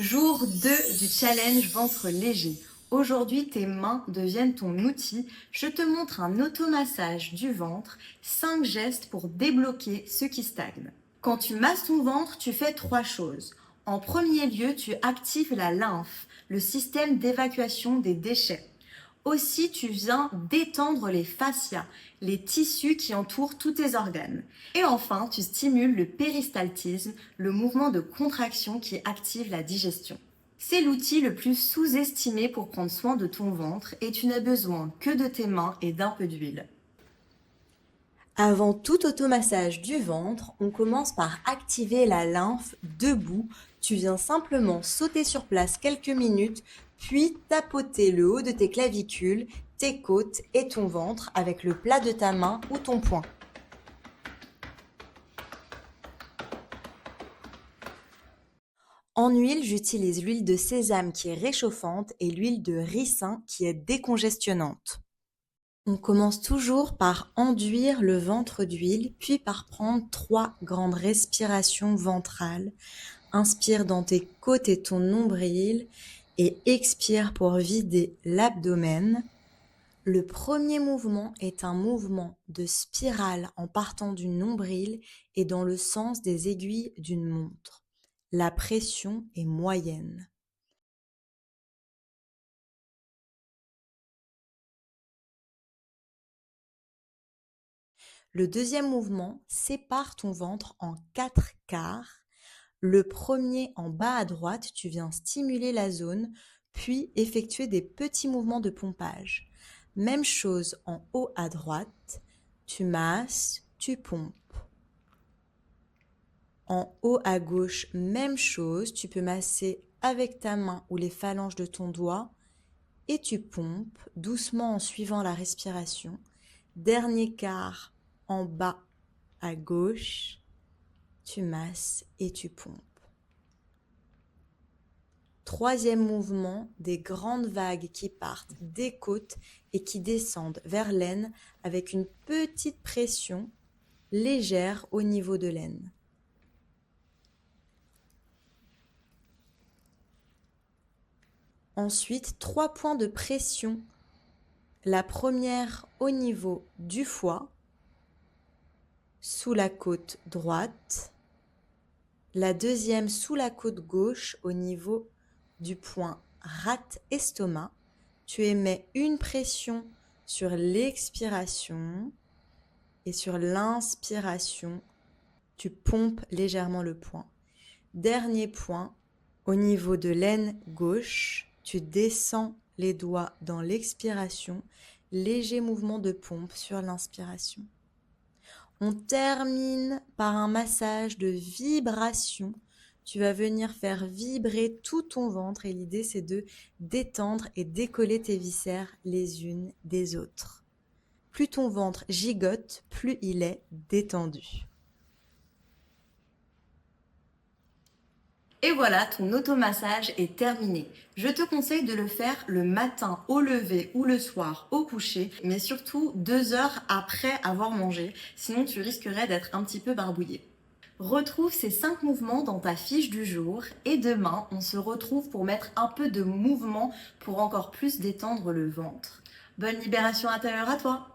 Jour 2 du challenge ventre léger. Aujourd'hui, tes mains deviennent ton outil. Je te montre un automassage du ventre, 5 gestes pour débloquer ce qui stagne. Quand tu masses ton ventre, tu fais 3 choses. En premier lieu, tu actives la lymphe, le système d'évacuation des déchets. Aussi, tu viens détendre les fascias, les tissus qui entourent tous tes organes. Et enfin, tu stimules le péristaltisme, le mouvement de contraction qui active la digestion. C'est l'outil le plus sous-estimé pour prendre soin de ton ventre et tu n'as besoin que de tes mains et d'un peu d'huile. Avant tout automassage du ventre, on commence par activer la lymphe debout. Tu viens simplement sauter sur place quelques minutes, puis tapoter le haut de tes clavicules, tes côtes et ton ventre avec le plat de ta main ou ton poing. En huile, j'utilise l'huile de sésame qui est réchauffante et l'huile de ricin qui est décongestionnante. On commence toujours par enduire le ventre d'huile, puis par prendre 3 grandes respirations ventrales. Inspire dans tes côtes et ton nombril et expire pour vider l'abdomen. Le premier mouvement est un mouvement de spirale en partant du nombril et dans le sens des aiguilles d'une montre. La pression est moyenne. Le deuxième mouvement sépare ton ventre en 4 quarts. Le premier en bas à droite, tu viens stimuler la zone, puis effectuer des petits mouvements de pompage. Même chose en haut à droite, tu masses, tu pompes. En haut à gauche, même chose, tu peux masser avec ta main ou les phalanges de ton doigt et tu pompes doucement en suivant la respiration. Dernier quart en bas à gauche, tu masses et tu pompes. Troisième mouvement, des grandes vagues qui partent des côtes et qui descendent vers l'aine avec une petite pression légère au niveau de l'aine. Ensuite, 3 points de pression. La première au niveau du foie, sous la côte droite. La deuxième sous la côte gauche au niveau du point rate-estomac. Tu émets une pression sur l'expiration et sur l'inspiration, tu pompes légèrement le point. Dernier point, au niveau de l'aine gauche, tu descends les doigts dans l'expiration, léger mouvement de pompe sur l'inspiration. On termine par un massage de vibration. Tu vas venir faire vibrer tout ton ventre et l'idée c'est de détendre et décoller tes viscères les unes des autres. Plus ton ventre gigote, plus il est détendu. Et voilà, ton automassage est terminé. Je te conseille de le faire le matin au lever ou le soir au coucher, mais surtout 2 heures après avoir mangé, sinon tu risquerais d'être un petit peu barbouillé. Retrouve ces 5 mouvements dans ta fiche du jour et demain, on se retrouve pour mettre un peu de mouvement pour encore plus détendre le ventre. Bonne libération intérieure à toi!